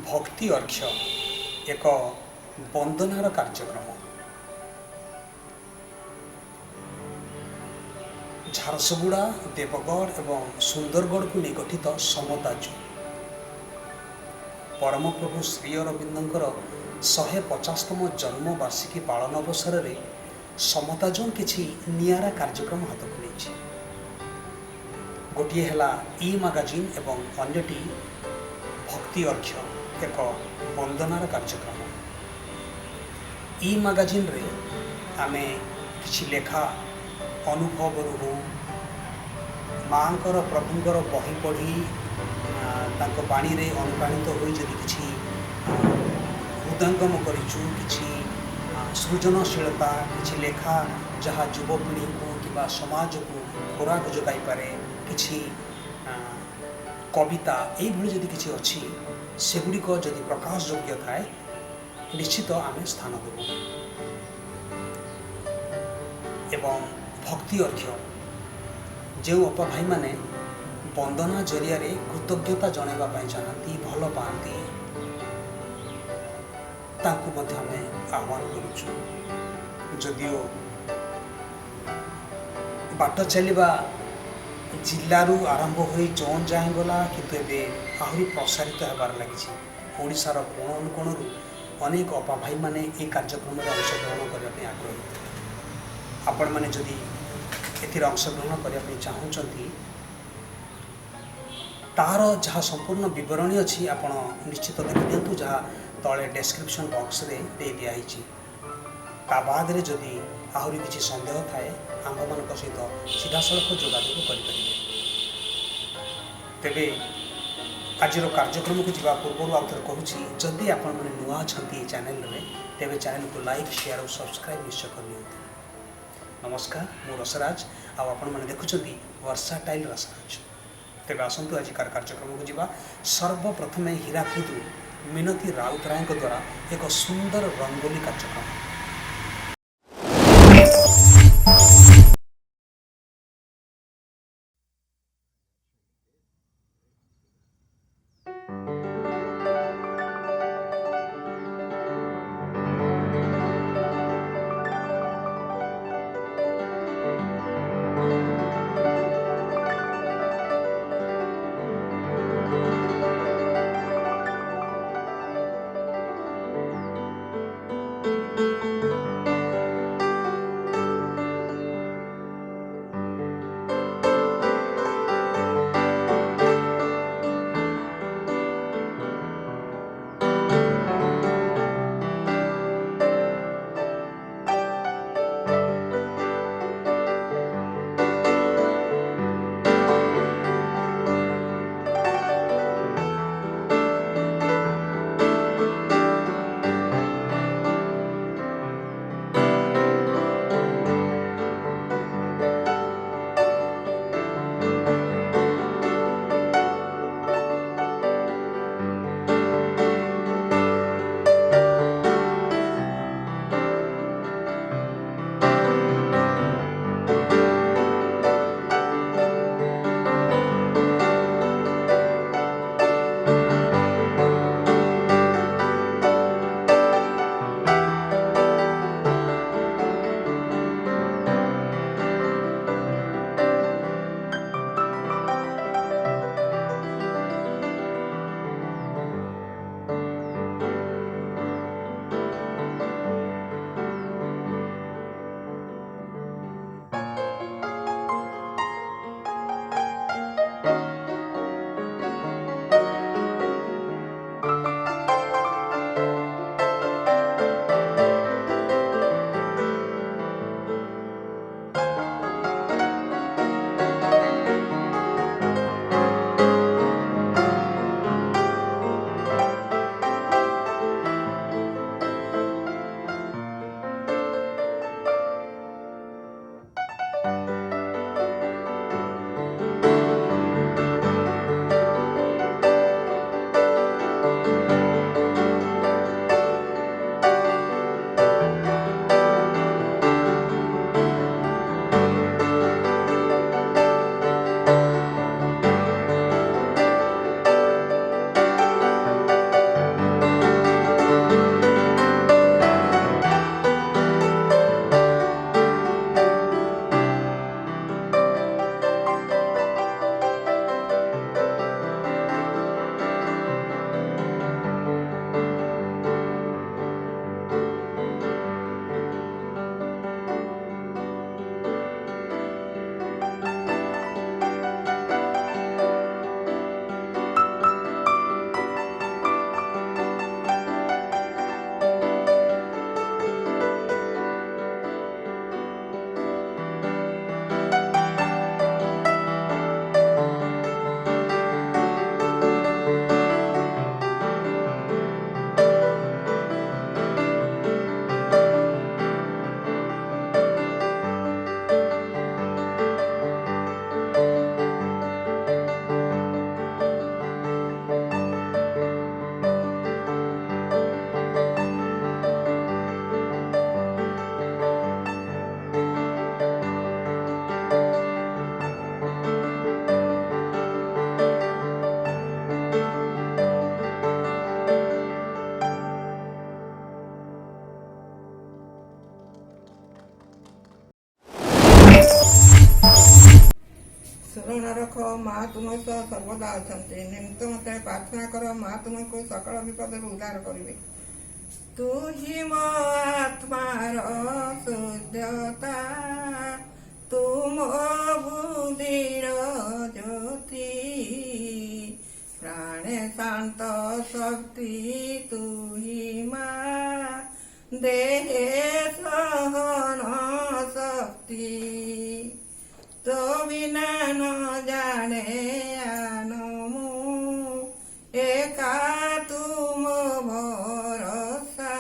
ଭକ୍ତି ଅର୍ଘ୍ୟ ଏକ ବନ୍ଦନାର କାର୍ଯ୍ୟକ୍ରମ। ଝାରସୁଗୁଡ଼ା, ଦେବଗଡ଼ ଏବଂ ସୁନ୍ଦରଗଡ଼କୁ ନେଇ ଗଠିତ ସମତା ଜୋନ୍ ପରମପ୍ରଭୁ ଶ୍ରୀ ଅରବିନ୍ଦଙ୍କର 150ତମ ଜନ୍ମବାର୍ଷିକୀ ପାଳନ ଅବସରରେ ସମତା ଜୋନ୍ କିଛି ନିଆରା କାର୍ଯ୍ୟକ୍ରମ ହାତକୁ ନେଇଛି। ଗୋଟିଏ ହେଲା ଇ ମାଗାଜିନ୍ ଏବଂ ଅନ୍ୟଟି ଭକ୍ତି ଅର୍ଘ୍ୟ ଏକ ବନ୍ଦନାର କାର୍ଯ୍ୟକ୍ରମ। ଇ ମାଗାଜିନ୍ରେ ଆମେ କିଛି ଲେଖା ଅନୁଭବରୁ ହଉ, ମାଙ୍କର ପ୍ରଭୁଙ୍କର ବହି ପଢ଼ି ତାଙ୍କ ବାଣୀରେ ଅନୁପ୍ରାଣିତ ହୋଇ ଯଦି କିଛି ହୃଦୟଙ୍ଗମ କରିଛୁ, କିଛି ସୃଜନଶୀଳତା, କିଛି ଲେଖା ଯାହା ଯୁବପିଢ଼ିଙ୍କୁ କିମ୍ବା ସମାଜକୁ ଖୋରାକ ଯୋଗାଇପାରେ, କିଛି କବିତା ଏଇଭଳି ଯଦି କିଛି ଅଛି, ସେଗୁଡ଼ିକ ଯଦି ପ୍ରକାଶ ଯୋଗ୍ୟ ଥାଏ ନିଶ୍ଚିତ ଆମେ ସ୍ଥାନ ଦେବୁ। ଏବଂ ଭକ୍ତି ଅର୍ଘ୍ୟ ଯେଉଁ ଅପା ଭାଇମାନେ ବନ୍ଦନା ଜରିଆରେ କୃତଜ୍ଞତା ଜଣାଇବା ପାଇଁ ଚାହାନ୍ତି, ଭଲ ପାଆନ୍ତି, ତାଙ୍କୁ ମଧ୍ୟ ଆମେ ଆହ୍ୱାନ କରୁଛୁ। ଯଦିଓ ବାଟ ଚାଲିବା ଜିଲ୍ଲାରୁ ଆରମ୍ଭ ହୋଇ ଜୋନ୍ ଯାଏଁ ଗଲା, କିନ୍ତୁ ଏବେ ଆହୁରି ପ୍ରସାରିତ ହେବାର ଲାଗିଛି। ଓଡ଼ିଶାର କୋଣ ଅନୁକୋଣରୁ ଅନେକ ଅପା ଭାଇମାନେ ଏହି କାର୍ଯ୍ୟକ୍ରମରେ ଅଂଶଗ୍ରହଣ କରିବା ପାଇଁ ଆଗ୍ରହୀ। ଆପଣମାନେ ଯଦି ଏଥିରେ ଅଂଶଗ୍ରହଣ କରିବା ପାଇଁ ଚାହୁଁଛନ୍ତି, ତାହାର ଯାହା ସମ୍ପୂର୍ଣ୍ଣ ବିବରଣୀ ଅଛି ଆପଣ ନିଶ୍ଚିତ ଦେଖିଦିଅନ୍ତୁ, ଯାହା ତଳେ ଡେସ୍କ୍ରିପସନ୍ ବକ୍ସରେ ଦେଇ ଦିଆହେଇଛି। ତା ବାଦରେ ଯଦି ଆହୁରି କିଛି ସନ୍ଦେହ ଥାଏ ଆମ୍ଭମାନଙ୍କ ସହିତ ସିଧାସଳଖ ଯୋଗାଯୋଗ କରିପାରିବେ। ତେବେ ଆଜିର କାର୍ଯ୍ୟକ୍ରମକୁ ଯିବା ପୂର୍ବରୁ ଆଉ ଥରେ କହୁଛି, ଯଦି ଆପଣମାନେ ନୂଆ ଅଛନ୍ତି ଏ ଚ୍ୟାନେଲରେ, ତେବେ ଚ୍ୟାନେଲକୁ ଲାଇକ୍, ସେୟାର ଓ ସବସ୍କ୍ରାଇବ୍ ନିଶ୍ଚୟ କରିନିଅନ୍ତୁ। ନମସ୍କାର, ମୁଁ ରସରାଜ, ଆଉ ଆପଣମାନେ ଦେଖୁଛନ୍ତି ଭର୍ସାଟାଇଲ୍ ରସରାଜ। ତେବେ ଆସନ୍ତୁ ଆଜିକାର କାର୍ଯ୍ୟକ୍ରମକୁ ଯିବା। ସର୍ବପ୍ରଥମେ ହୀରାକୁଦରୁ ମିନତୀ ରାଉତରାୟଙ୍କ ଦ୍ୱାରା ଏକ ସୁନ୍ଦର ରଙ୍ଗୋଲି କାର୍ଯ୍ୟକ୍ରମ। स्मरण रख माँ तुम सह सर्वदा अच्छा निमित्त मत प्रार्थना कर माँ तुमको सकल विपद उद्धार करेंगे। तू ही मो आत्मार शुद्धता तू मो बुद्धिर ज्योति प्राणे शांत शक्ति तू ही माँ देहे सहन शक्ति तो बिना न जाने आनो मु एका तुम भरोसा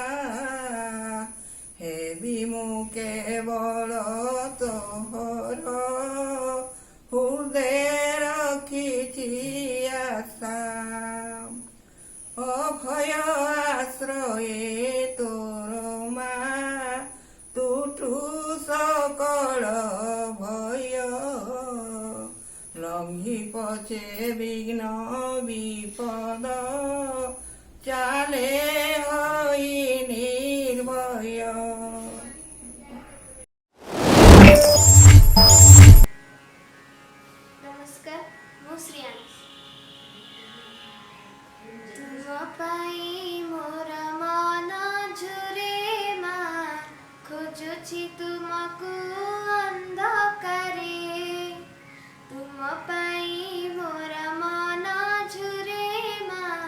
हे बिमु केवल तोहर हृदय रखिछि आशा अभय आश्रये तोर माँ तुठु सकल भय लंघि पछे विघ्न विपद चाले होई निर्भय। नमस्कार मु श्रियांश तुम पाई मोर मन झुरे माँ खोजुछि तुमको अंधकारे तुम पाई मोर मन झुरे माँ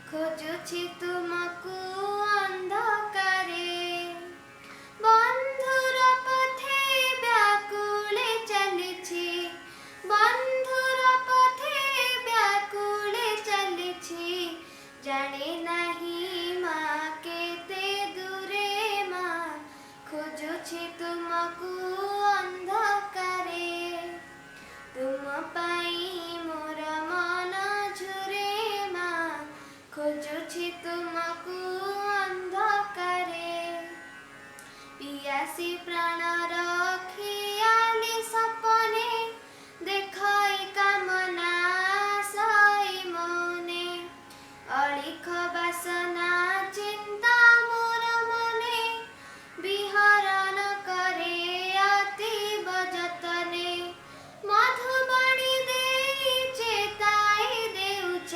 खोजुछि तुमको अंधकारे बंधुर पथे व्याकुले चलिछि बंधुर पथे व्याकुले चलिछि जाने नहीं माँ केते दूरे माँ खोजुछि तुमको अंधकारे तुम पाई मोर मन झुरे माँ खोजुछि तुमको अंधकारे पियासी प्राण रखियाली सपने देखई कामना सई मने अलिख बासना चिंता मोर मने विहरण करे अतीब जतने मधुबाणी देई चेताई देउछ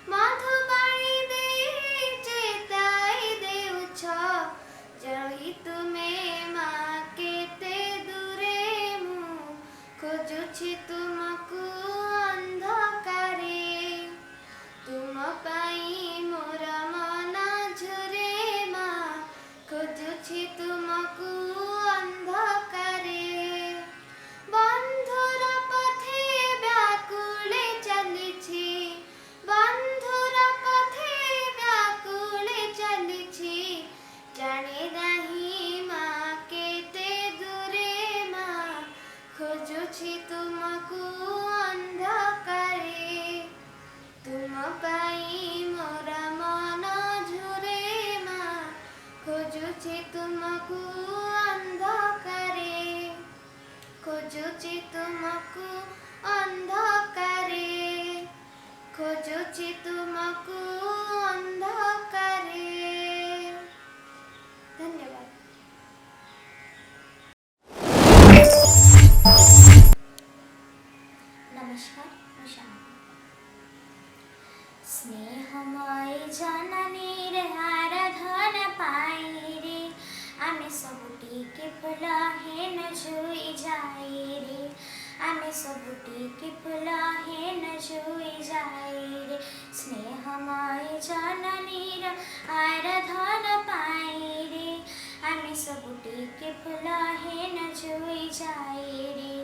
मधुबाणी देई चेताई देउछ जही तुमे माँ केते दूरे मु खोजुछि तुमको अंधकारे तुम पाई मोर मन झुरे माँ खोजुछि तुमको अंधकारे बंधुर पथे व्याकुले चलिछि बंधुर पथे व्याकुले चलिछि जाने नहीं माँ केते दूरे माँ खोजुछि तुमको अंधकारे तुम पाई मोर मन झुरे माँ खोजुछि तुमको अंधकारे खोजुछि तुमको अंधकारे खोजुछि तुमको अंधकारे। धन्यवाद। नमस्कार स्नेहमय जननी रे आराधना पाई रे आमे सबुटी के फूल हेन जुई जाई रे आमे सबुटी के फूल हेन जुई जाई रे स्नेहमय जननी रे आराधना पाई रे आमे सबुटी के फूल हेन जुई जाई रे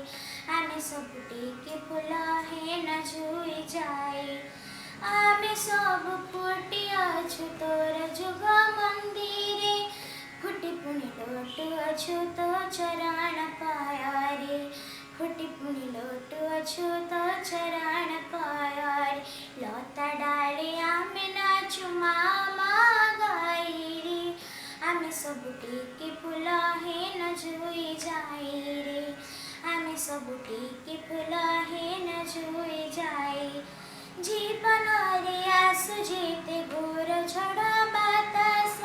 आमे सबुटी के फूल हेन जुई जाई आमे सब फुटी अछु तोर जुग मंदिरे फुटी पुनि लोटु अछु तो चरण पाया रे फुटी पुनि लोटु अछु तो चरण पाया रे लता डाले आमे नाचु मामा गाई रे आमे सबुटी के फूल हेन जुई जाई रे आमे सबुटी के फूल हेन जुई जाई जीवन रे आसु जेते घोर झड़ बातास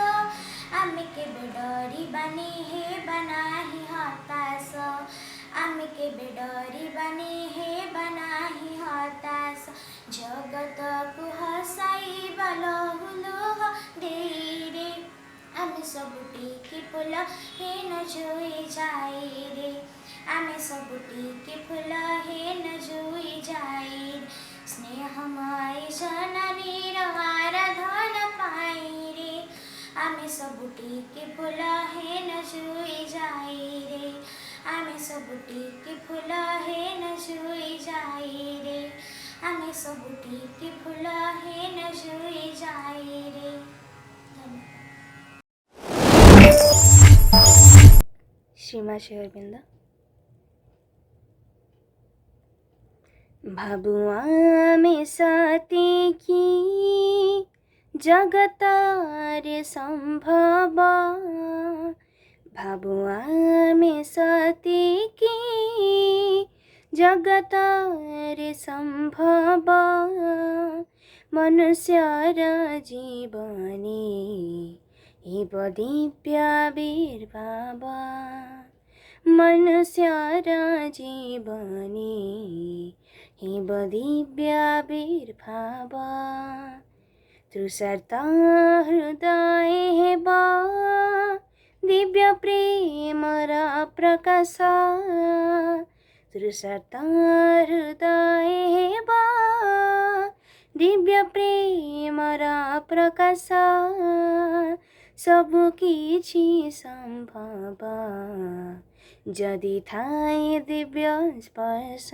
आमे केबे डरी बानी हे बनाही हतास आमे केबे डरी बानी हे जगत को हसाई लहु लुह देई रे आमे सबुटी की फूल हेन जुई जाई रे आमे सबुटी की फूल हेन जुई जाई रे स्नेहमय जननीर आराधन पाई रे आमे सबुटी की फूल हेन जुई जाई रे आमे सबुटी की फूल हेन जुई जाई रे आमे सबुटी की फूल हेन जुई जाई रे। सीमा श्री अरविंद। भाबुआ में सती की जगतार संभव भाबुआ में सती की जगतार संभव मनुष्यर जीवनी इब दिव्याविर्भाव मनुष्यर जीवनी इब दिव्याविर्भाव तृषार्त हृदय हेब दिव्य प्रेमर प्रकाश तृषार्त हृदय हेब दिव्य प्रेमर प्रकाश सबु किछि संभव जदि थाए दिव्य स्पर्श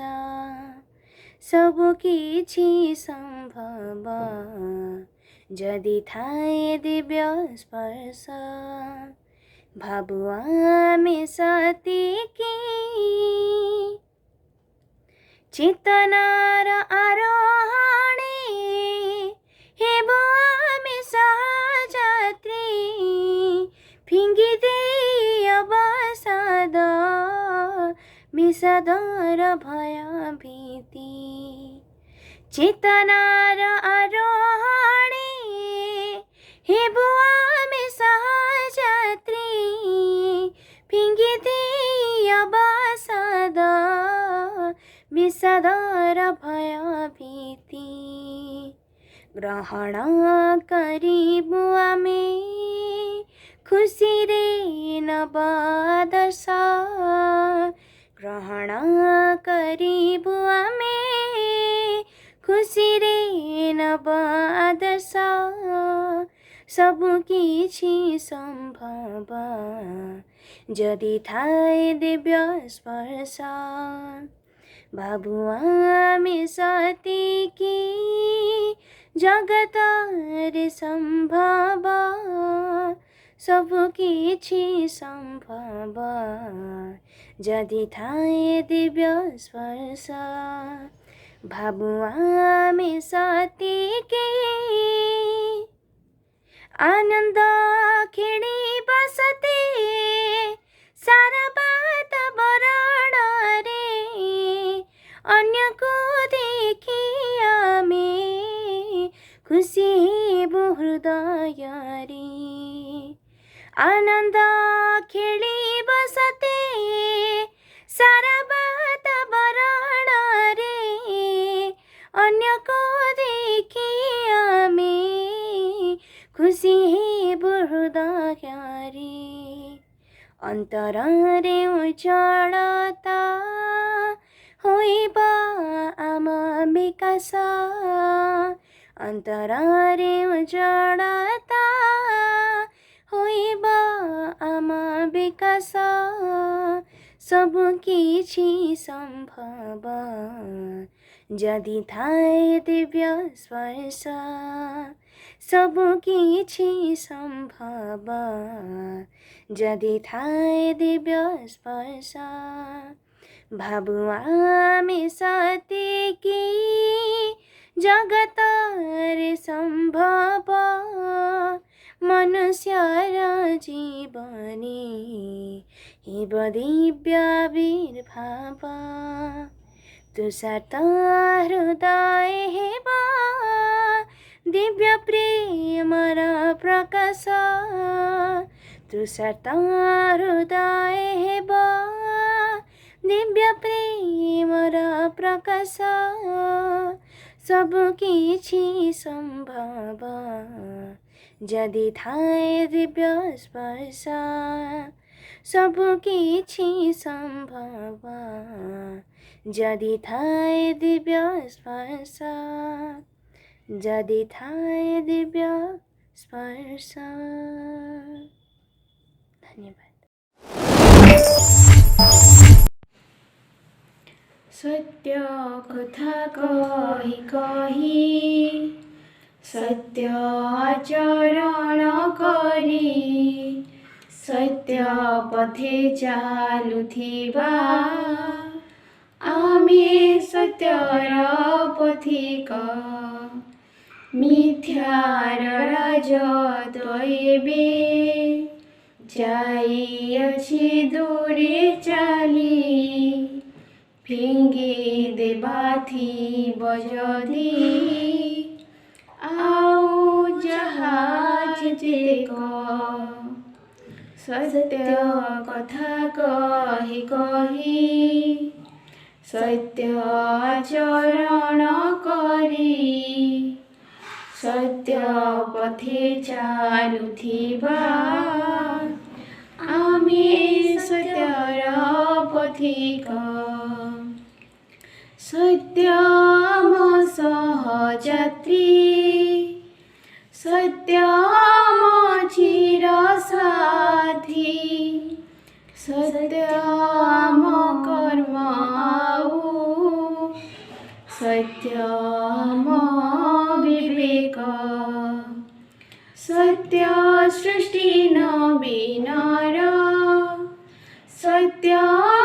सबु किछि संभव जदि थाए दिव्य स्पर्श भाबुआ में सती की चेतनार आरोहणे हेब आमे सहयात्री फिंगी दे अवसाद विषादर भय भीति चेतनार आरोहणे हेब आमे सहयात्री फिंगी दे अवसाद विषादर भय भीति ग्रहण करिबु आमे खुशी रे नव आदर्श ग्रहण करिबु आमे खुशी रे नव आदर्श सबु किछि संभव जदि थाए दिव्य स्पर्श भाबुआ में सती की जगतार संभव सबु किछि संभव जदि थाए दिव्य स्पर्श भाबुआ में सती की आनंद खेड़ी बसते सारा बात बरण रे अन्य को देखी आमे खुशी हेबु हृदय रे आनंद खेली बसते सारा बात बरण रे अन्य को देखी आमे खुशी हेबु हृदय रे अंतर रे उज्जवलता होइब आम विकास अंतर रे उज्जवलता होइब आम विकास सबु किछि संभव जदि थाए दिव्य स्पर्श सबु किछि संभव जदि थाए दिव्य स्पर्श भाबुआ में सती की जगतार संभव मनुष्यर जीवनी इब दिव्याविर्भाव तुषार्त हृदय हेब दिव्य प्रेमर प्रकाश तुषार्त हृदय हेब दिव्य प्रेमर प्रकाश ସବୁ କିଛି ସମ୍ଭବ ଯଦି ଥାଏ ଦିବ୍ୟ ସ୍ପର୍ଶ ସବୁ କିଛି ସମ୍ଭବ ଯଦି ଥାଏ ଦିବ୍ୟ ସ୍ପର୍ଶ ଯଦି ଥାଏ ଦିବ୍ୟ ସ୍ପର୍ଶ। ଧନ୍ୟବାଦ। सत्य कथा कहि कहि सत्य आचरण करी सत्य पथे चालुथिबा आमे सत्यर पथिक मिथ्यार राजत्व एबे ଯାଇଅଛି ଦୂରେ ଚାଲି ଫିଙ୍ଗି ଦେବାଥିବ ଯଦି ଆଉ ଯାହା ଯେତେକ ସତ୍ୟ କଥା କହି କହି ସତ୍ୟ ଆଚରଣ କରି ସତ୍ୟ ପଥେ ଚାଲୁଥିବା ଆମେ ସତ୍ୟର ପଥିକ सत्य आम सहयात्री सत्य आम चिरसाथी सत्य आम कर्म आउ सत्य आम विवेक सत्य सृष्टि नवीनर सत्य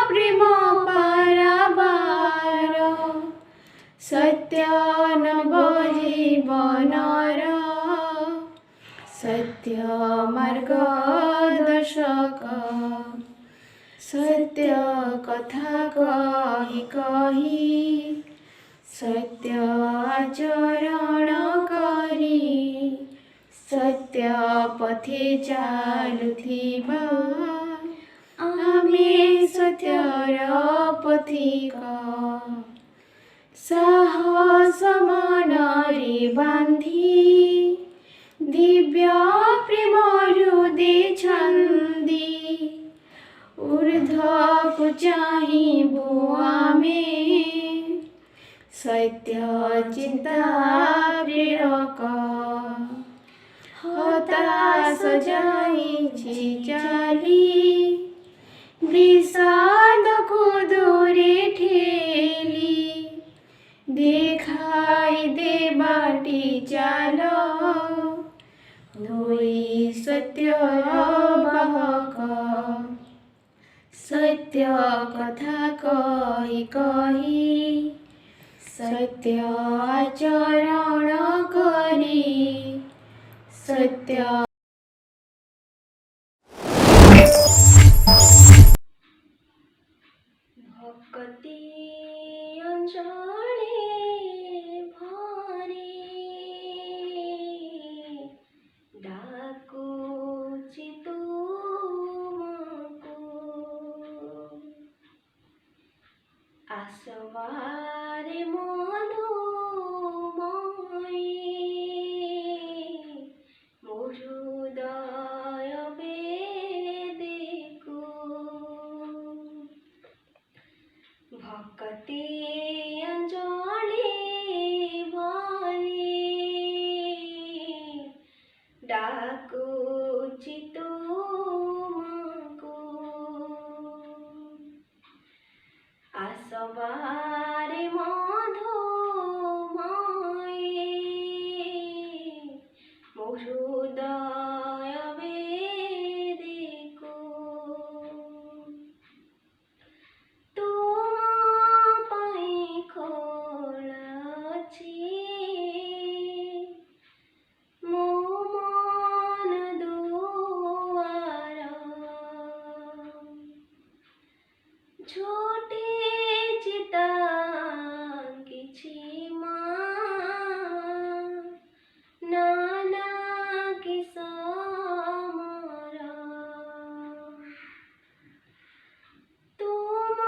प्रेम पाराबार सत्य नव जीवनर सत्य मार्गदर्शक सत्य कथा कहि कहि सत्य आचरण करी सत्य पथे चालुथिबा आमे सत्यर पथिक साहस मନରେ बांधी दिव्य प्रेम हृदय छंदी ऊर्ध्वକୁ ଚାହିଁବୁ ଆମେ सत्य चिंता प्रेरक हताश ଯାଇଛି ଚାଲି विषादକୁ ଦୂରେ ଠେଲି देखाई दे बाटी चाल धोई सत्य बाहक सत्य कथा कहि कहि सत्य आचरण करी सत्य भक्ति अंजलि भरी डाकुची तुमको आसवारे मधुमयी ମୋ ହୃଦୟ ବେଦିକୁ ଭକ୍ତି ଅଞ୍ଜଳି ଭରି ଡାକୁଛି ତୁମକୁ ଆସବାରେ ମଧୁମୟୀ ମୋ ହୃଦୟ ବେଦିକୁ ତୁମ ପାଇଁ ଖୋଲା ଅଛି ମୋ ମନ ଦୁଆର ଛୋଟିଛି ତା କିଛି ମା ନାନା କିସମର ତୁମ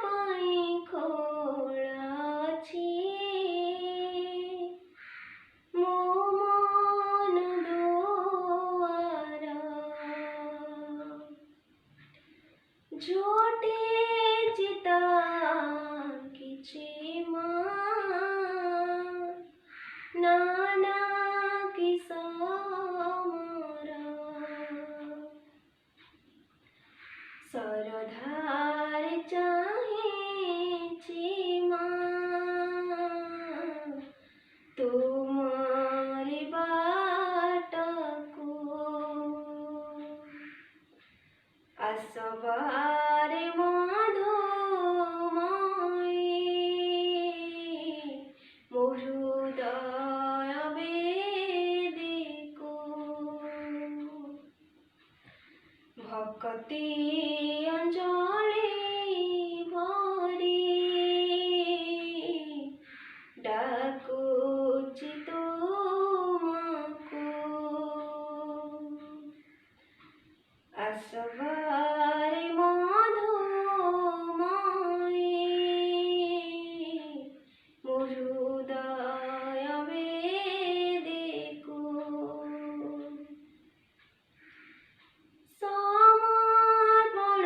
ପାଇଁ ଖୋଲା ଅଛି ଭକ୍ତି ଅଞ୍ଜଳି ଭରି ଡାକୁଛି ତୁମକୁ ଆସବାରେ ମଧୁମୟୀ ମୋ ହୃଦୟ ବେଦୀକୁ ସମର୍ପଣ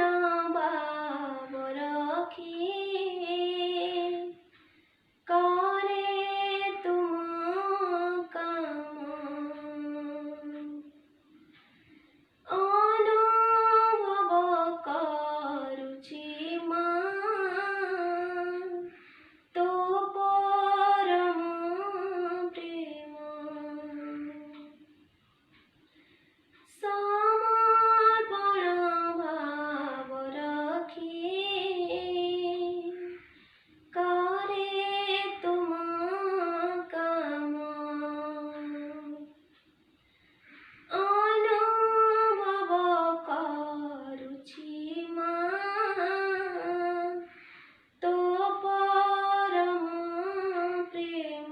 ଭାବ ରଖି କରେ ତୁମ କାମ ଅନୁଭବ କରୁଛି ମା ତୋ ପରମ ପ୍ରେମ ସମର୍ପଣ ଭାବ ରଖି କରେ ତୁମ କାମ ଅନୁଭବ କରୁଛି ମା ତୋ ପରମ ପ୍ରେମ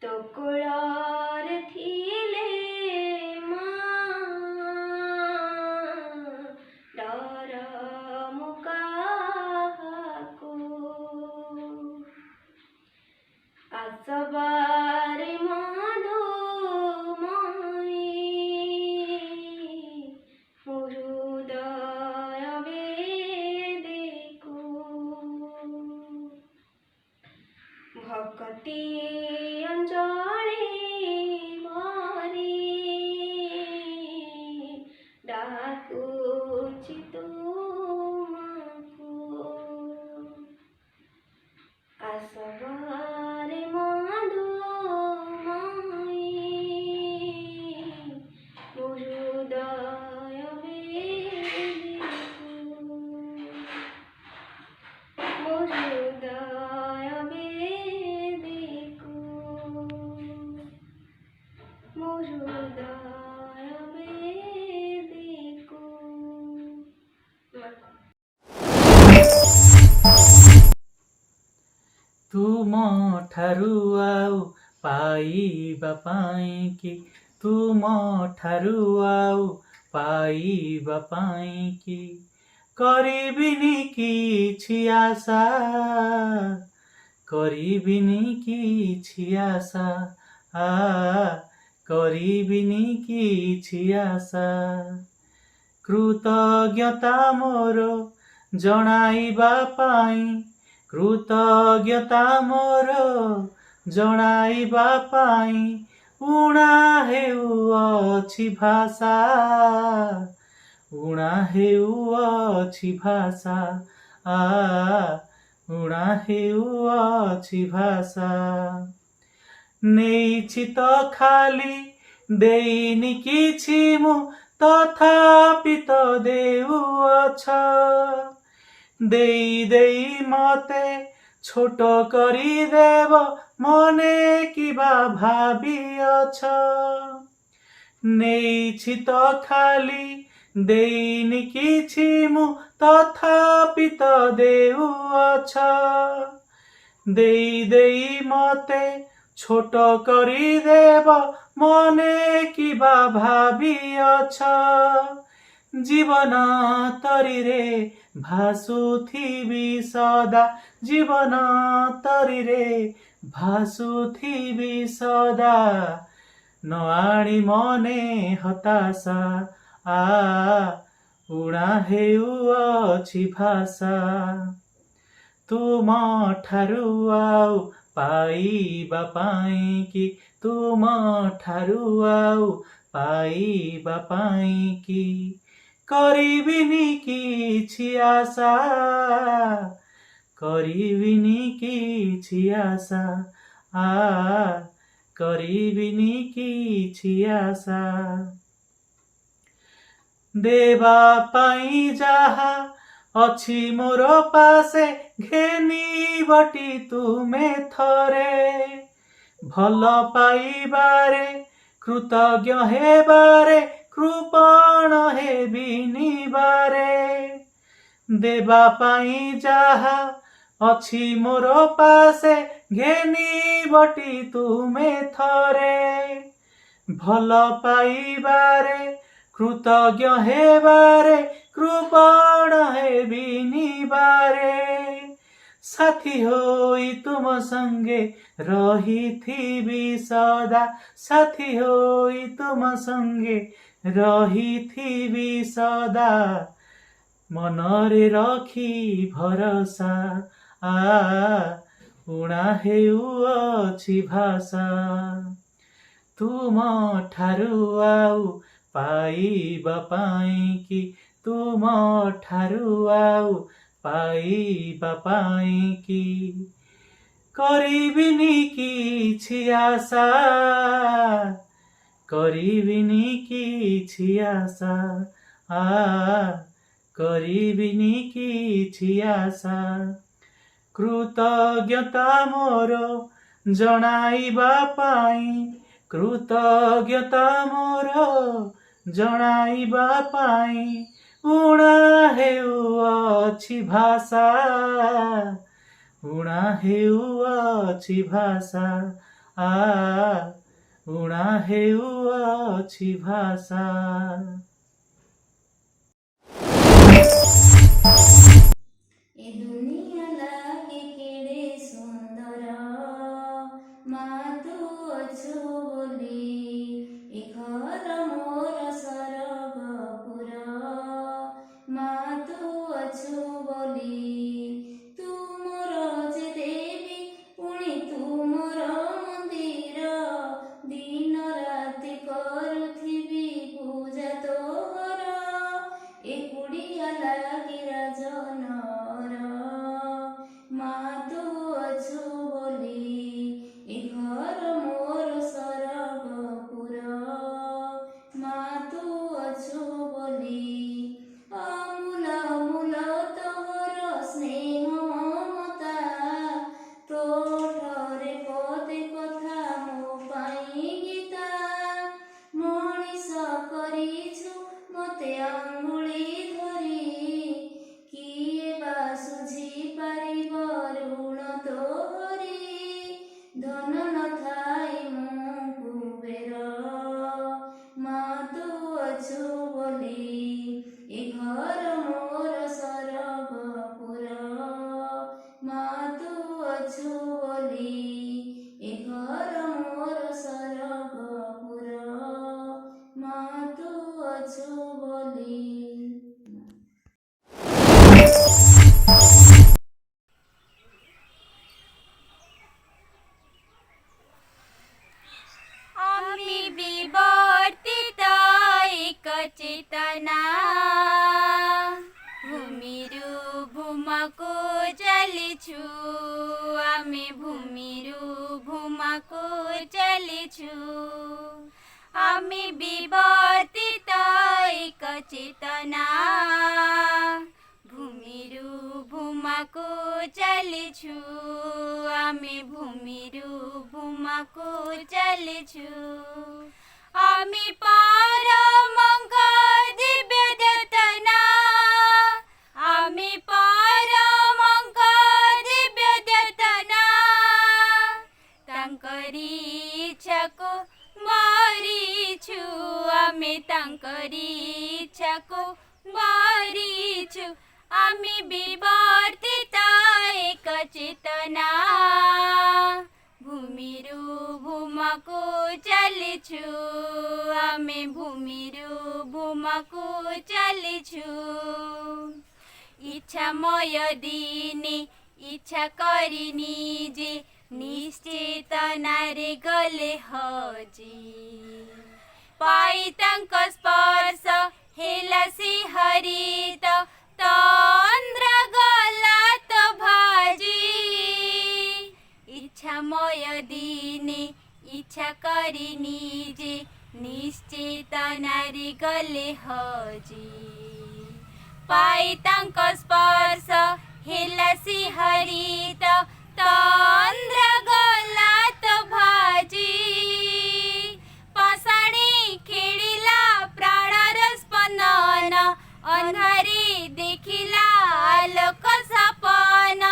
ତୋ କୋଳରେ ଥିଲେ ମା ଡର ମୁଁ କାହାକୁ ଆସବାରେ ମଧୁମୟୀ ମୋ ହୃଦୟ ବେଦୀକୁ ଭକ୍ତି ଅଞ୍ଜଳି ଭରି ଡାକୁଛି ତୁମକୁ ଆସବାରେ ମଧୁମୟୀ ମୋ ହୃଦୟ ବେଦୀକୁ ମୋ ହୃଦୟ ବେଦୀକୁ ମୋ ହୃଦୟ ବେଦୀକୁ ତୁମ ଠାରୁ ଆଉ ପାଇବା ପାଇଁକି ତୁମ ଠାରୁ ଆଉ ପାଇବା ପାଇଁକି କରିବିନି କିଛି ଆଶା କରିବିନି କିଛି ଆଶା କରିବିନି କିଛି ଆଶା କୃତଜ୍ଞତା ମୋର ଜଣାଇବା ପାଇଁ କୃତଜ୍ଞତା ମୋର ଜଣାଇବା ପାଇଁ ଉଣା ହେଉଅଛି ଭାଷା ଉଣା ହେଉଅଛି ଭାଷା ଉଣା ହେଉଅଛି ଭାଷା ନେଇଛି ତ ଖାଲି ଦେଇନି କିଛି ମୁଁ ତଥାପି ତ ଦେଉଅଛ ଦେଇ ଦେଇ ମତେ ଛୋଟ କରିଦେବ ମନେ କିବା ଭାବିଅଛ ନେଇଛି ତ ଖାଲି ଦେଇନି କିଛି ମୁଁ ତଥାପି ତ ଦେଉଅଛ ଦେଇ ଦେଇ ମତେ ଛୋଟ କରିଦେବ ମନେ କିବା ଭାବିଅଛ ଜୀବନ ତରିରେ ଭାସୁଥିବି ସଦା ଜୀବନ ତରିରେ ଭାସୁଥିବି ସଦା ନ ଆଣି ମନେ ହତାଶା ଉଣା ହେଉଅଛି ଭାଷା ତୁମ ଠାରୁ ଆଉ ପାଇବା ପାଇଁକି ତୁମ ଠାରୁ ଆଉ ପାଇବା ପାଇଁକି କରିବିନି କିଛି ଆଶା କରିବିନି କିଛି ଆଶା କରିବିନି କିଛି ଆଶା ଦେବା ପାଇଁ ଯାହା ଅଛି ମୋର ପାଶେ ଘେନିବଟି ତୁମେ ଥରେ ଭଲ ପାଇବାରେ କୃତଜ୍ଞ ହେବାରେ कृपण हेबिनि बारे देवा पाई जाहा अछि मोर पासे घेनी बटी तुमे थरे भल पाइबारे कृतज्ञ हेबारे कृपण हेबिनि बारे साथी होई तुम संगे रहिथिबि सदा साथी होई तुम संगे रहिथिबि सदा मनरे रखी भरसा उणा हेउअछि भाषा तुम ठारु आउ पाइबा पाइँकि तुम ठारु आउ पाइबा पाइँकि करिबिनि किछि आशा करिबिनि किछि आशा करिबिनि किछि आशा कृतज्ञता मोर जणाइबा पाई कृतज्ञता मोर जणाइबा पाई उणा हेउअछि भाषा उणा हेउअछि भाषा उणा हेउअछि भाषा। ए दुनिया लागे केड़े सुंदर मा तू अछु बोली ए घर मोर सरगपुर मा तू अछु बोली तू मोर जे देवी पुणी तू मोर मंदिर दिन राति करुथिबी पूजा तोहर एकुड़िया लागी राजनर मा तू अछु बोली ए घर मोर सरगपुर मा तू अछु बोली अमूल अमूल तोहर स्नेह ममता तोठरे पदे कथा मो पाई गीता मଣିଷ କରିଛୁ ମୋତେ ଆଙ୍ଗୁଳି ଧରି କିଏ ବା ସୁଝି ପାରିବ ଋଣ ତୋହରି ଧନ ନଥାଇ ମୁଁ କୁବେର ମା ତୁ ଅଛୁ ବୋଲି ଏ ଘର ମୋର ସରଗପୁର ମା ତୁ ଅଛୁ ବୋଲି ଏ ଘର ମୋର ସରଗପୁର ମା ତୁ ଅଛୁ ବୋଲି। আমি বিবর্তিত এক চেতনা ভূমিরু ভূমাকু চালিছু আমি ভূমিরু ভূমাকু চালিছু আমি বিবর্তিত এক চেতনা ভূমিরু ভূমাকু চালিছু আমি ভূমিরু ভূমাকু চালিছু আমি পরমঙ্গ দিব্য দেবতা আমি পরমঙ্গ দিব্য দেবতা ତାଙ୍କରି ଇଚ୍ଛାକୁ ମରିଛୁ ଆମେ ତାଙ୍କରି ଇଚ୍ଛାକୁ ମରିଛୁ ଆମେ ବିବର୍ତ୍ତିତ ଏକ ଚେତନା ଭୂମିରୁ ଭୂମକୁ ଚାଲିଛୁ ଆମେ ଭୂମିରୁ ଭୂମକୁ ଚାଲିଛୁ ଇଚ୍ଛାମୟ ଦିନେ ଇଚ୍ଛା କରିନି ଯେ ନିଶ୍ଚେତନାରେ ଗଲେ ହଜି ପାଇ ତାଙ୍କ ସ୍ପର୍ଶ ହେଲା ଶିହରିତ ତନ୍ଦ୍ର ଗଲା ତ ଭାଜି ଇଚ୍ଛାମୟ ଦିନେ ଇଚ୍ଛା କରିନି ଯେ ନିଶ୍ଚେତନାରେ ଗଲେ ହଜି ପାଇ ତାଙ୍କ ସ୍ପର୍ଶ ହେଲା ଶିହରିତ ତନ୍ଦ୍ର ଗଲା ତ ଭାଜି ପାଷାଣୀ ଖେଳିଲା ପ୍ରାଣ ଅନ୍ଧାରେ ଦେଖିଲା ଆଲୋକ ସପନ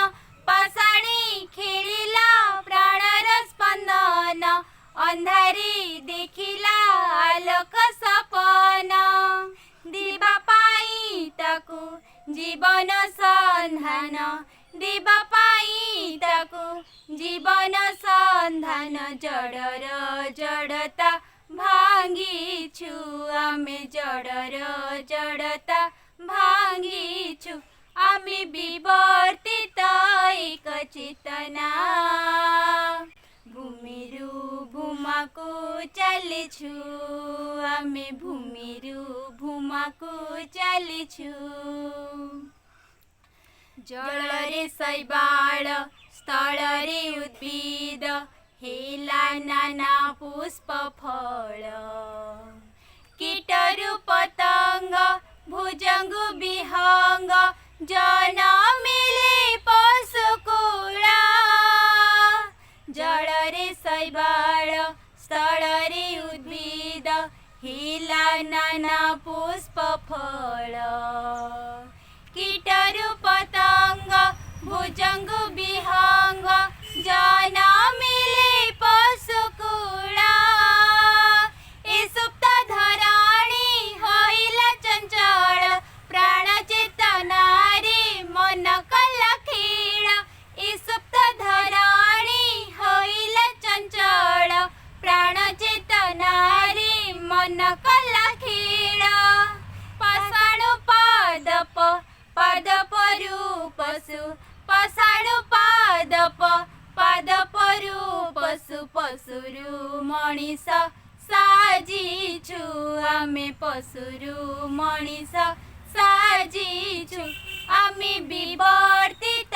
ପାଷାଣୀ ଖେଳିଲା ପ୍ରାଣର ସ୍ପନ୍ଦନ ଅନ୍ଧାରେ ଦେଖିଲା ଆଲୋକ ସପନ ଦିବା ପାଇଁ ତାକୁ ଜୀବନ ସନ୍ଧାନ ଦିବା ପାଇଁ ତାକୁ ଜୀବନ ସନ୍ଧାନ ଜଡ଼ର ଜଡ଼ତା ଭାଙ୍ଗିଛୁ ଆମେ ଜଡ଼ର ଜଡ଼ତା ଭାଙ୍ଗିଛୁ ଆମେ ବିବର୍ତ୍ତିତ ଏକ ଚେତନା ଭୂମିରୁ ଭୂମାକୁ ଚାଲିଛୁ ଆମେ ଭୂମିରୁ ଭୂମାକୁ ଚାଲିଛୁ ଜଳରେ ଶୈବାଳ ସ୍ଥଳରେ ଉଦ୍ଭିଦ ହେଲା ନାନା ପୁଷ୍ପ ଫଳ କୀଟରୁ ପତଙ୍ଗ ଭୁଜଙ୍ଗୁ ବିହଙ୍ଗ ଜନମିଲେ ପଶୁକୁଳ ଜଳରେ ଶୈବାଳ ସ୍ଥଳରେ ଉଦ୍ଭିଦ ହେଲା ନାନା ପୁଷ୍ପ ଫଳ କୀଟରୁ ପତଙ୍ଗ ଭୁଜଙ୍ଗୁ ବିହଙ୍ଗ ଜନମିଲେ ପଶୁକୁଳ ଏ ସୁପ୍ତ ଧରଣୀ ହୋଇଲା ଚଞ୍ଚଳ ପ୍ରାଣ ଚେତନାରେ ମନ କଲା ଖେଳ ଏ ସୁପ୍ତ ଧରଣୀ ହୋଇଲା ଚଞ୍ଚଳ ପ୍ରାଣ ଚେତନାରେ ମନ କଲା ଖେଳ ପାଷାଣ ପାଦପ ପାଦପରୁ ପଶୁ ପାଷାଣ ପାଦପ ପାଦପରୁ ପଶୁ ପଶୁରୁ ମଣିଷ ସାଜିଛୁ ଆମେ ପଶୁରୁ ମଣିଷ ସାଜିଛୁ ଆମେ ବିବର୍ତ୍ତିତ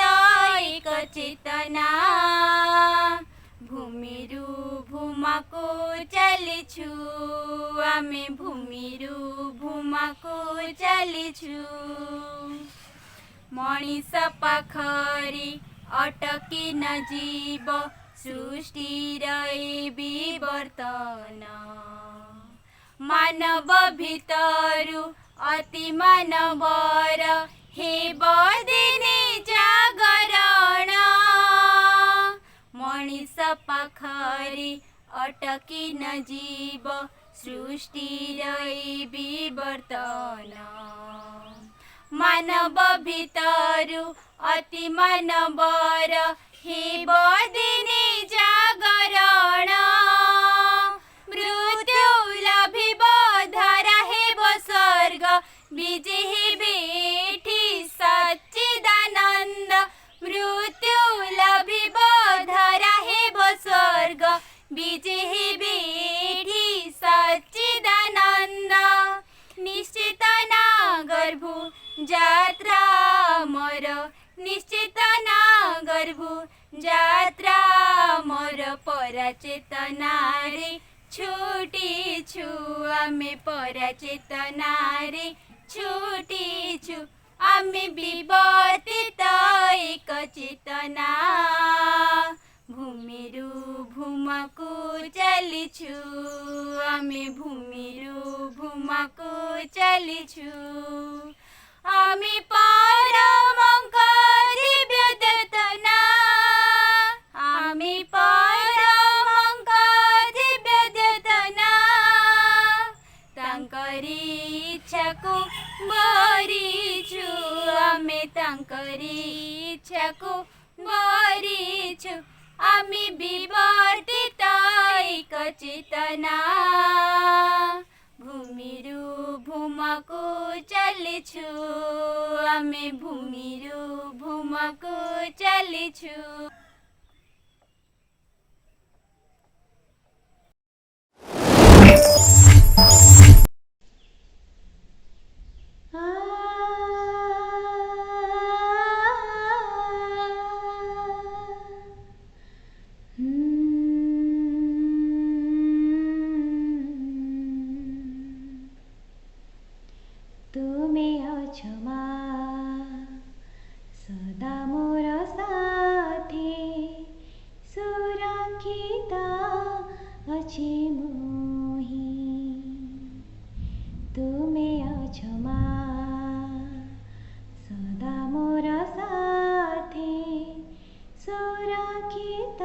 ଏକ ଚେତନା ଭୂମିରୁ ଭୂମାକୁ ଚାଲିଛୁ ଆମେ ଭୂମିରୁ ଭୂମାକୁ ଚାଲିଛୁ ମଣିଷ ପାଖରେ ଅଟକି ନ ଯିବ ସୃଷ୍ଟିର ଏ ବିବର୍ତ୍ତନ ମାନବ ଭିତରୁ ଅତି ମାନବର ହେବ ଦିନେ ଜାଗରଣ ମଣିଷ ପାଖରେ ଅଟକି ନ ଯିବ ସୃଷ୍ଟିର ଏ ବିବର୍ତ୍ତନ ମାନବ ଭିତରୁ ଅତି ମାନବର ହେବ ଦିନେ ଜାଗରଣ ମୃତ୍ୟୁ ଲଭିବ ଧରା ହେବ ସ୍ୱର୍ଗ ବିଜେ ହେବେ ଏଠି ସଚ୍ଚିଦାନନ୍ଦ ମୃତ୍ୟୁ ଲଭିବ ଧରା ହେବ ସ୍ୱର୍ଗ ବିଜେ ହେବେ ଏଠି ସଚ୍ଚିଦାନନ୍ଦ ନିଶ୍ଚିତ ନା ଗର୍ଭୁ ଯାତ୍ରା ମୋର ନିଶ୍ଚିତ ନା ଗର୍ଭୁ ଯାତ୍ରା ମୋର ପରାଚେତନାରେ ଛୁଟିଛୁ ଆମେ ପରାଚେତନାରେ ଛୁଟିଛୁ ଆମେ ବିବର୍ତ୍ତିତ ଏକ ଚେତନା ଭୂମିରୁ ଭୂମାକୁ ଚାଲିଛୁ ଆମେ ଭୂମିରୁ ଭୂମାକୁ ଚାଲିଛୁ ଆମେ ପରମଙ୍କ ଦିବ୍ୟ ଦେତନା ଆମେ ପରମଙ୍କ ଦିବ୍ୟ ଦେତନା ତାଙ୍କରି ଇଚ୍ଛାକୁ ବରିଛୁ ଆମେ ତାଙ୍କରି ଇଚ୍ଛାକୁ ବରିଛୁ ଆମେ ବିବର୍ତ୍ତିତ ଏକ ଚେତନା ଭୂମିରୁ ଭୂମାକୁ ଚାଲିଛୁ ଆମେ ଭୂମିରୁ ଭୂମାକୁ ଚାଲିଛୁ ତୁମେ ଅଛ ମା ସଦା ମୋର ସାଥୀ सदा मोर साथे सुरक्षित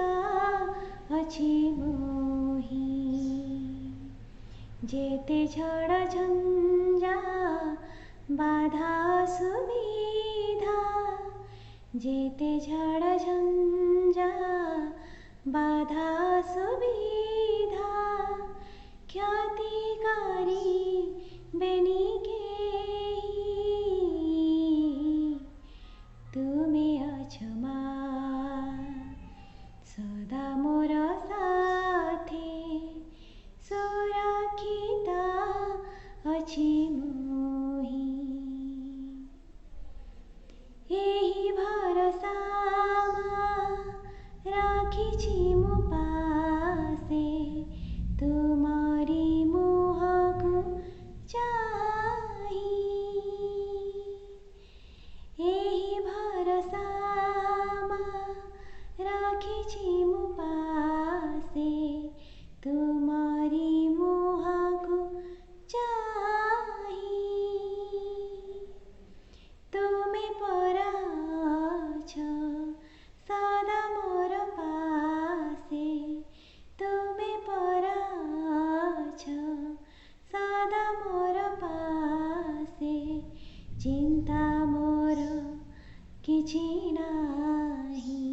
अछि मोहि जेते झड़ झंझा बाधा सुविधा जेते झड़ झंझा बाधा सुविधा ख्यातिकारी बेनी के तुमे अछमा सदा मोर साथे सुरक्षित अछि मोहि एही भरसामा राखिछि मो पासे तुमारी मुहको चाही एही भरसामा राखिछि मो पासे तुमारी मुहको चाही तुमे पराछ सदा मोर पासे तुमे पराछ सदा मोर पासे चिंता मोर किछि नाही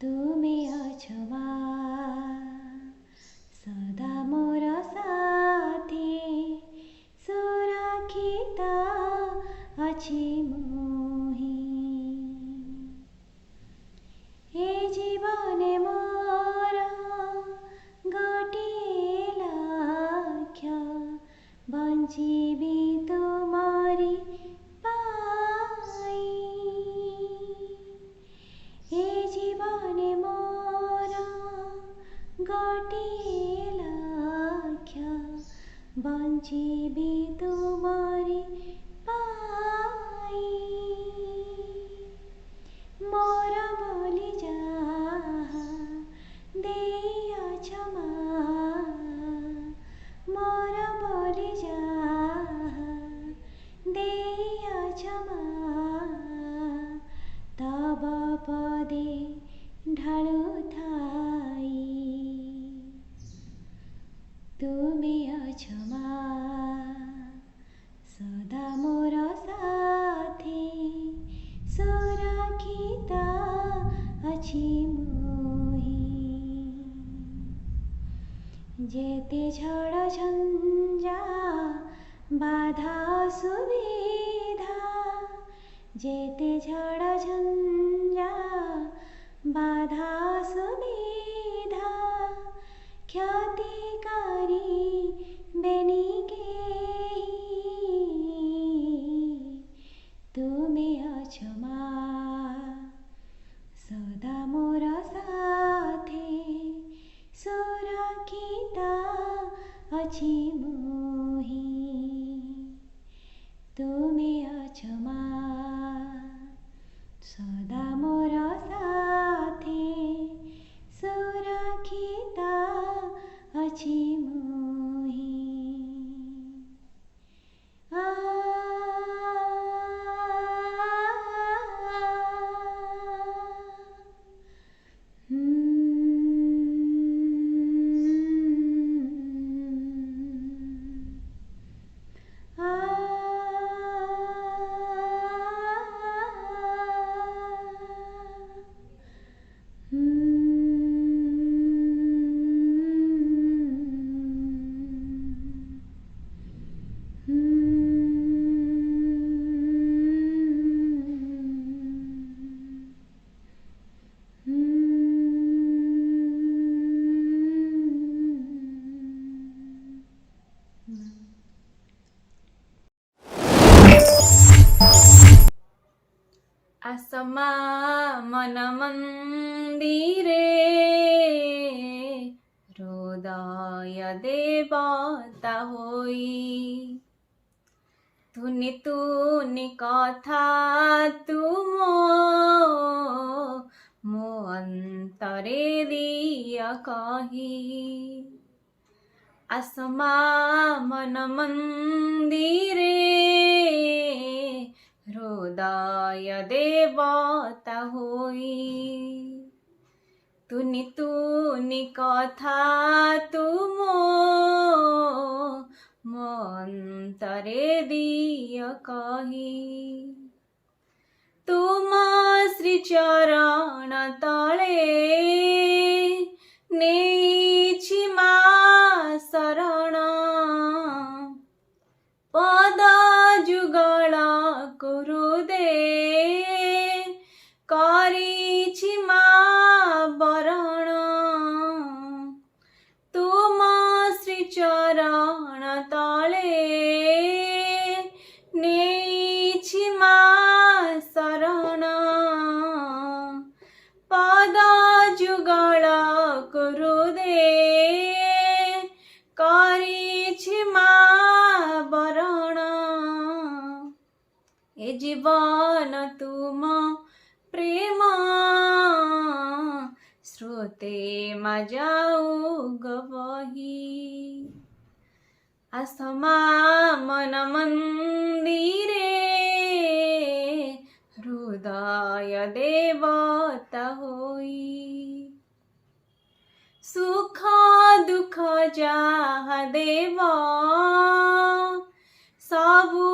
तुमे अछवा सदा मोर साथे सुरक्षित अछि मोहि ए जीवने मोर गोटिए लक्ष्य बंचिबी तुमारी पाई ए जीवने मोर गोटिए लक्ष्य बंचिबी तुमारी पाई मोर बोली जाहा देइअछ मोर बोली जाहा देइअछ तब पदे ढाळु थाई तुमे अछमा सदा मोर साथे सुरक्षित अछि मोहि जेते झड़ झंझा बाधा सुविधा जेते झड़ झंझा बाधा सुविधा ख्यातिकारी बेनी के तुमे अछमा सदा मोर साथे सुरक्षित अछि मोहि तुमे अछमा सदा मोर साथे सुरक्षित अछि मोहि आसमा मन मन्दिरे हृदय देवता होई तुनि तुनि कथा तुम मो अंतरे दिया कही आसमा मन मन्दिरे হৃদয় দেবতা হই। তুনি তুনি কথা তুম মন্তরে দিয় কহি। তুম শ্রীচରଣ তଳେ ନେଇଛି ମା ଶରଣ। ପଦ ଯୁଗଳ କୁରୁଦେ କରିଛି ମା ବରଣ। ତୁମ ଶ୍ରୀଚରଣ ତଳେ ନେଇଛି ମା ଶରଣ। ପଦ ଯୁଗଳ କୁରୁଦେ କରିଛି ମା ବରଣ। ଏ ଜୀବନ ତୁମ ପ୍ରେମ স্রোতে মা যাও গবহি। আসমা মন মন্দিরে হৃদয় দেবতা হই। সুখ দুঃখ যাহা দেব সবু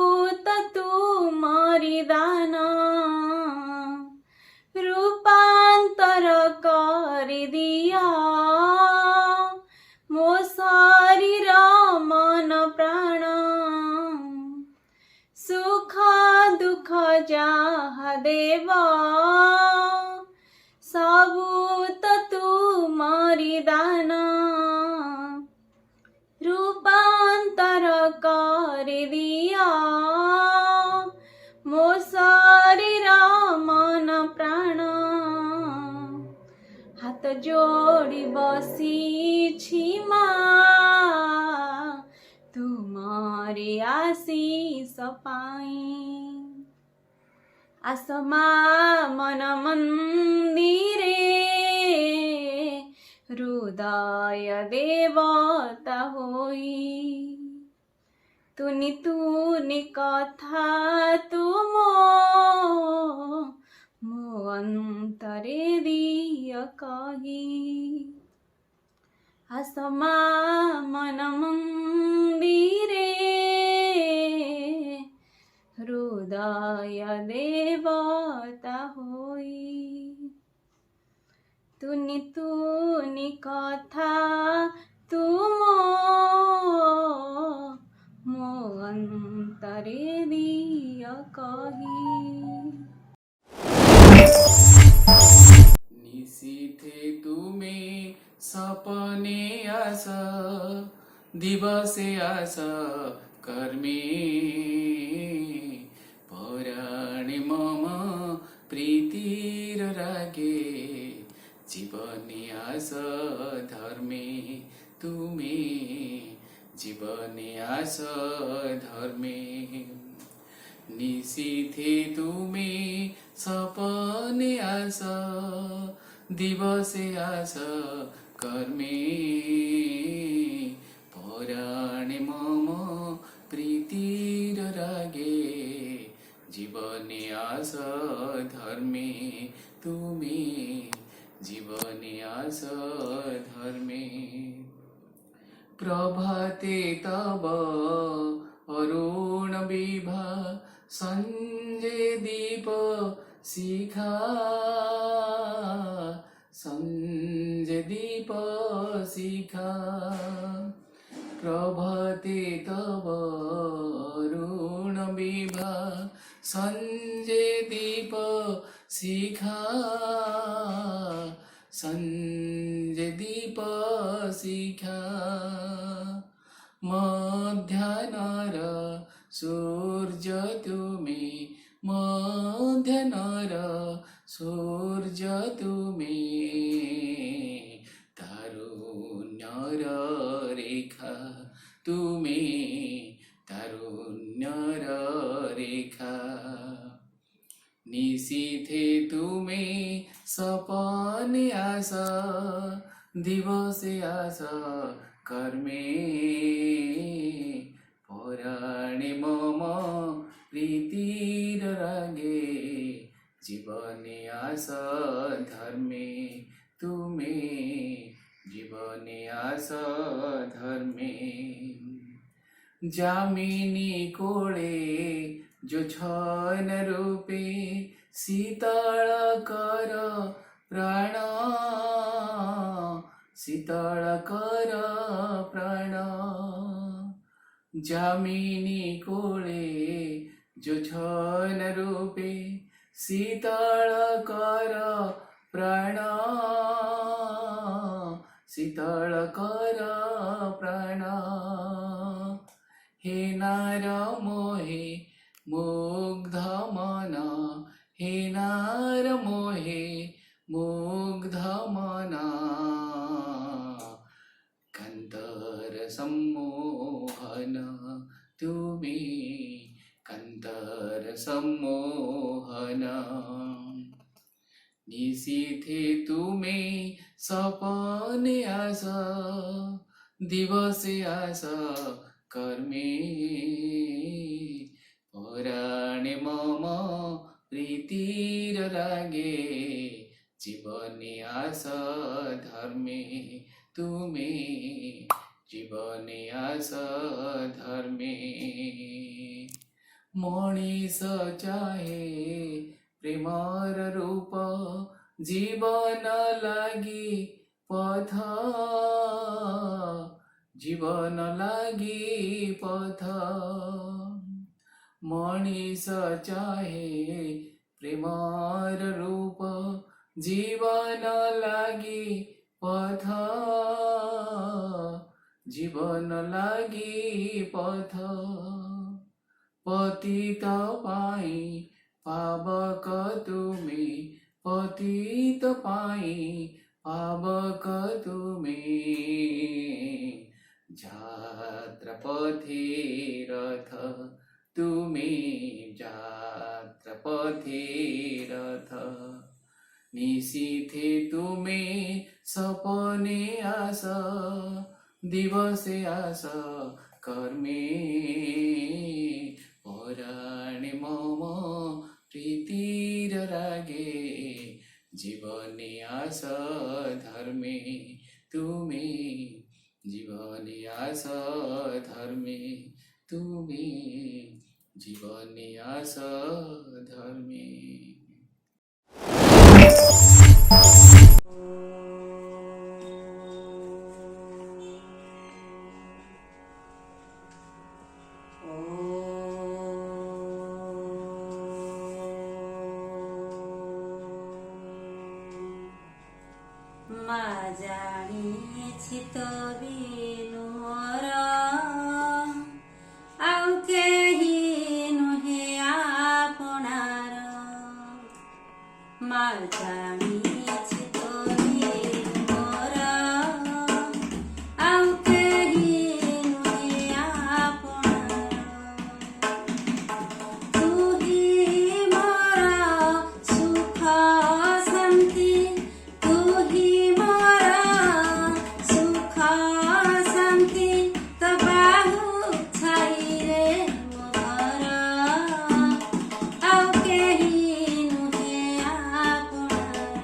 তো তুমরি দান। রূপান্তর করে দিয়া ମୋ শরীর মন প্রাণ। সুখ দুঃখ যাহা দেব সবু তো তুমরি দান। রূপান্তর করে দিয়া ମୋ শরীর মন প্রাণ। হাত যোড়ি বসিছি মা তুমরি আশিষ পাই। আসমা মন মন্দিরে হৃদয় দেবতা হই। তুনি তুনি কথা তুম ମୋ ଅନ୍ତରେ ଦିଅ କହି। ଆସମା ମନ ମନ୍ଦିରେ ହୃଦୟ ଦେବତା ହୋଇ। ତୁନି ତୁନି କଥା ତୁମ ମୋ ଅନ୍ତରେ ଦିଅ କହି। নিশীথে তুমি সপনে আস, দিবসে আস কর্মে, পরাণে মম প্রীতির রাগে, জীবনে আস ধর্মে তুমি, জীবনে আস ধর্মে। নিশীথে তুমি সপনে আস, দিবসে আস কর্মে, পরাণে মম প্রীতির রাগে, জীবনে আস ধর্মে তুমি, জীবনে আস ধর্মে। প্রভাতে তব অরুণ বিভা, সঞ্জে দীপ শিখা, সঞ্জে দীপ শিখা। প্রভাতে তব অরুণ বিভা, সঞ্জে দীপ শিখা, সঞ্জে দীপ শিখা। মধ্যাহ্নর সূর্য তুমি, মধ্যাহ্নর সূর্য তুমি, তারুণ্যর রেখা তুমি, তারুণ্যর রেখা। নিশীথে তুমি সপনে আস, দিবসে আস কর্মে, পরাণে মম प्रीतिर रागे जीवने आस धर्मे तुमे जीवने आस धर्मे जामिनी कोळे जो छन रूपे शीतल कर प्राण शीतल कर प्राण जामिनी कोळे जो छन रूपे शीतल कर प्राण शीतल कर प्राण हे नार मोहे मुग्ध मन हे नार मोहे मुग्ध मन कंतर सम्मोहन तुम्ही कंतर सम्मोहन निशिथे तुमे सपने आस दिवसे आस कर्मे पराणे मम प्रीतिर रागे जीवने आस धर्मे तुमे जीवने आस धर्मे मनीष चाहे प्रेमर रूप जीवन लागी पथ जीवन लागी पथ मनीष चाहे प्रेमर रूप जीवन लागी पथ जीवन लागी पथ पतित पाई पावक तुमी पतित पाई पावक तुमी जात्रपथे रथ तुमी जात्रपथे रथ निशिथे तुमे सपने आस दिवसे आस कर्मे पराणे मम प्रीतिर रागे जीवने आस धर्मे तुमे जीवने आस धर्मे तुमे जीवने आस धर्मे মা জানিছি তো বিনু মোর ଆଉ କେହି ନୁହେଁ ଆପଣାର ମା ଜାଣିଛି ତ ବିନୁ ମୋର ଆଉ କେହି ନୁହେଁ ଆପଣାର ତୁ ହି ମୋର ସୁଖ ଶାନ୍ତି ତୁ ହି ମୋର ସୁଖ ଶାନ୍ତି ତ ବାହୁ ଛାଇରେ ମୋ ଘର ଆଉ କେହି ନୁହେଁ ଆପଣାର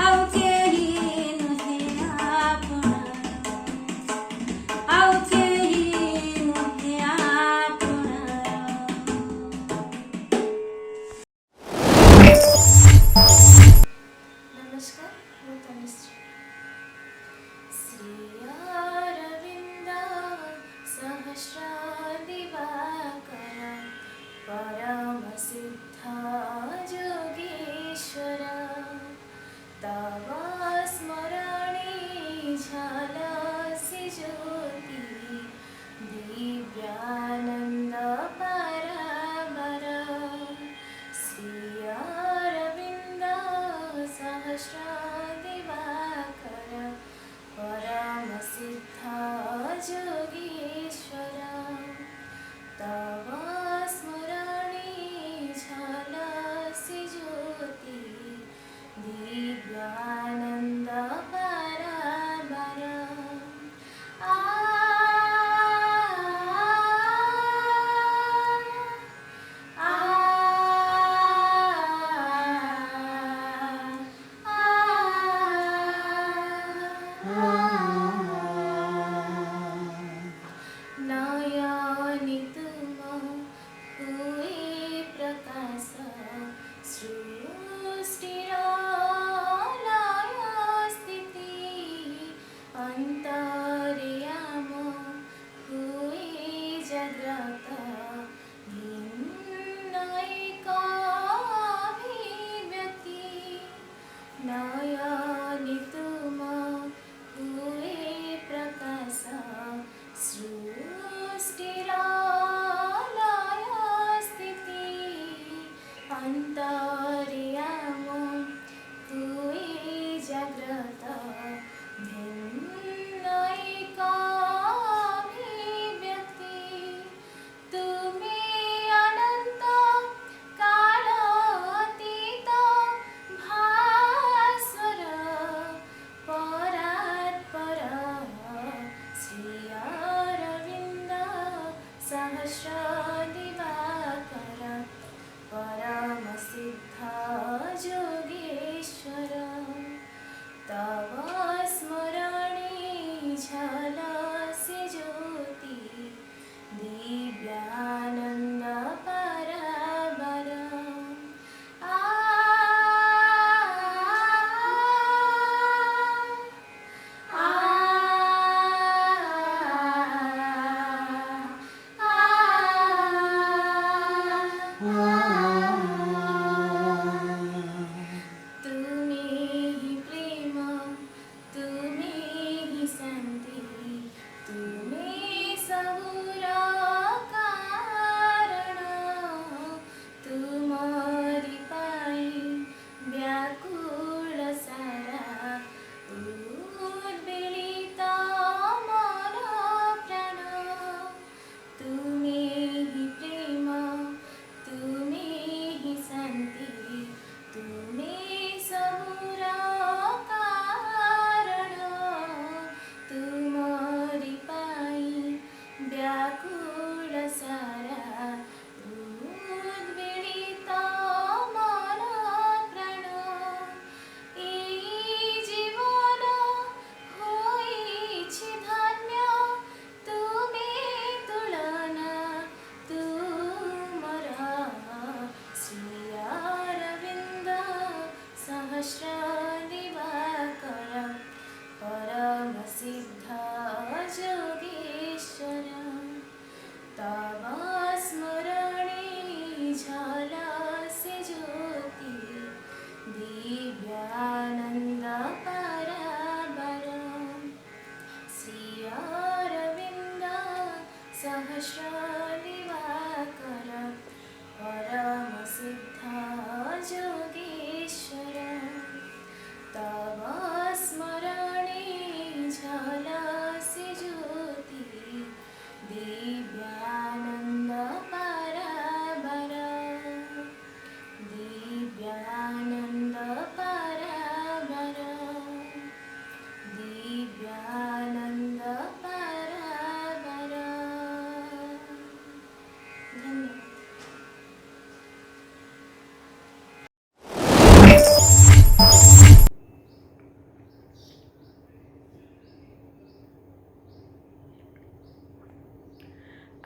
ଆଉ କେହି ନୁହେଁ ଆପଣାର ଆଉ କେହି ନୁହେଁ ଆପଣାର नमस्कार ମୁଁ ତନୁଶ୍ରୀ ଶ୍ରୀଅରବିନ୍ଦ ସହସ୍ର ଦିବାକର ପରମ ସିଦ୍ଧ ଯୋଗୀଶ୍ୱର ତବ ସ୍ମରଣେ ଝଲସି ଜ୍ୟୋତି ଦିବ୍ୟାନନ୍ଦ ପରାବର ଶ୍ରୀଅରବିନ୍ଦ सहस्र दिवाकर परम सिद्ध जोगीश्वर तव स्मरणे झलसि ज्योति दिव्यानन्द पराबर आ नयनि तुम हुए प्रकाश सृष्टिर लय स्थिति अन्तर्याम हुए जाग्रत भिन्नैकाभिव्यक्ति नयनि तुम हुए प्रकाश सृष्टिर लय स्थिति अन्तर्याम हुए जाग्रत भिन्नैकाभिव्यक्ति तुमे अनन्त कालातीत भास्वर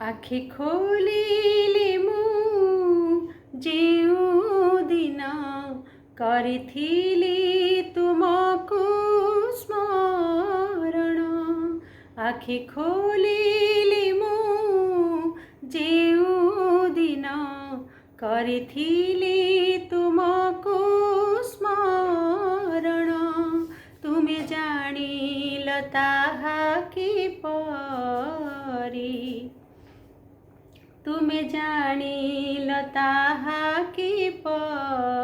आखि खोलिले मु जेउ दिन करिथिली तुमको स्मरण आखि खोलिले मु जेउ दिन करिथिली तुमको स्मरण तुमे जानिल ताहा किपरि तुमे जानिल ताहा किपरि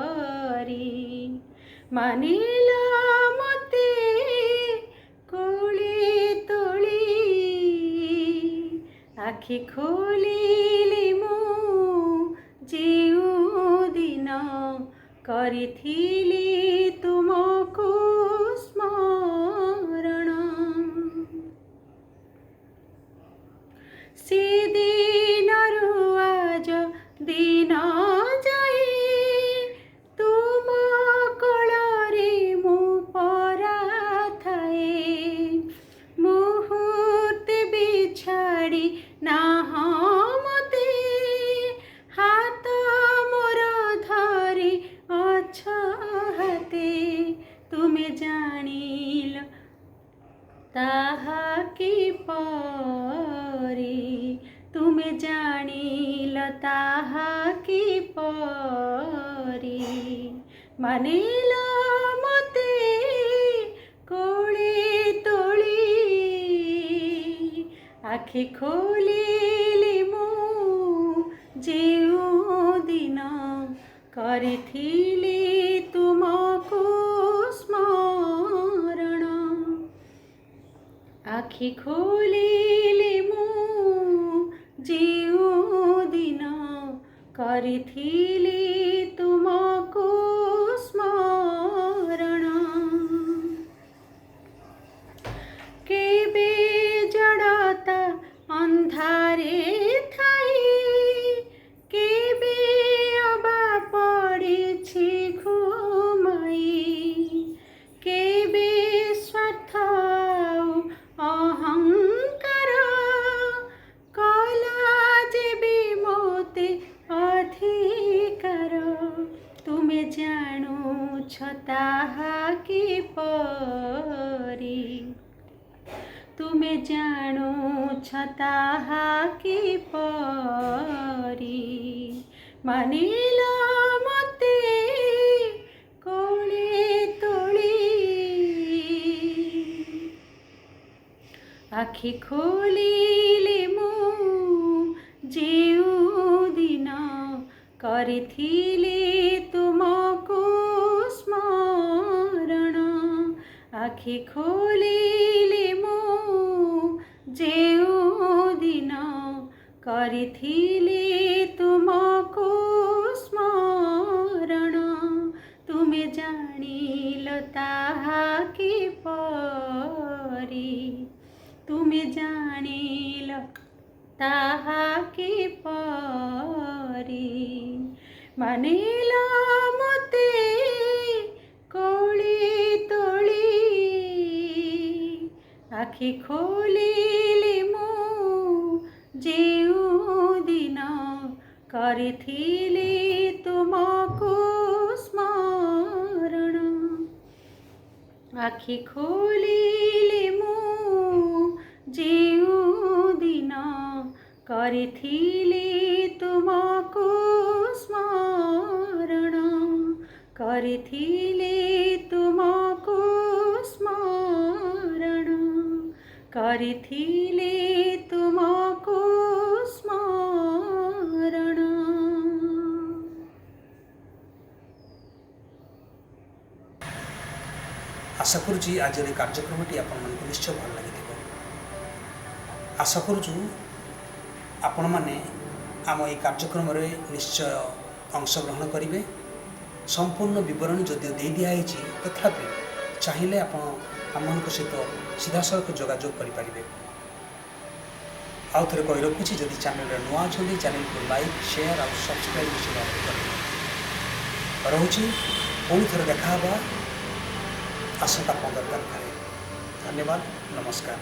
मानिल मते कोली तोली आखि खोलिले मु जेउ दिन करिथिली तुमको स्मरण से दिनरु आज दिन जाए तुम कोଳରେ मु परा थाए मुहूर्ते बिछाड़ी नाह मते हाथ मोर धरी अछ हाते तुमे जानिल ताहा किपरि तुमे जानिल ताहा किपरि मानिल मते कोली तोली आखि खोलिले मु जेउ दिन करिथिली तुमको स्मरण आखि खोलिले मु जेउ दिन करिथिली तुमको स्मरण केबे जड़ता अन्धारे थाई केबे अबा पड़िछि घुमाई केबे स्वार्थ अहंकार कला जेबी मोते अधिकार तुमे जानु छ ताहा किपरि तुमे जानु छ ताहा किपरि मानिल मते कोली तोली आखि खोलिले मु जेउ दिन करिथिली तुमको स्मरण आखि खोलिले मु जेउ दिन करिथिली तुमको स्मरण तुमे जानिल ताहा किपरि तुमे जानिल ताहा किपरि मानिल मते कोली तोली आखि खोलिले मु जेउ दिन करिथिली तुमको स्मरण आखि खोलिले मु जेउ दिन करिथिली तुमको स्मरण करिथिली तुमको स्मरण करिथिली तुमको स्मरण आशा करुँची आज कार्यक्रमटी आपण निश्चय भल लगी आशा करुचु आपण मैंने आम ये कार्यक्रम निश्चय अंशग्रहण करेंगे संपूर्ण विवरणी जदिव दे दिखाई तथापि चाहिए आपण आम सहित सीधा सड़क जोगाजोग करेंगे आउ थे कही रखुच्छी जदि चैनल नुआ अच्छा चैनल को लाइक शेयर और सब्सक्राइब निश्चित भाव करेंगे रोचे पुणी थर देखा आसंता 15 तारिख। धन्यवाद, नमस्कार।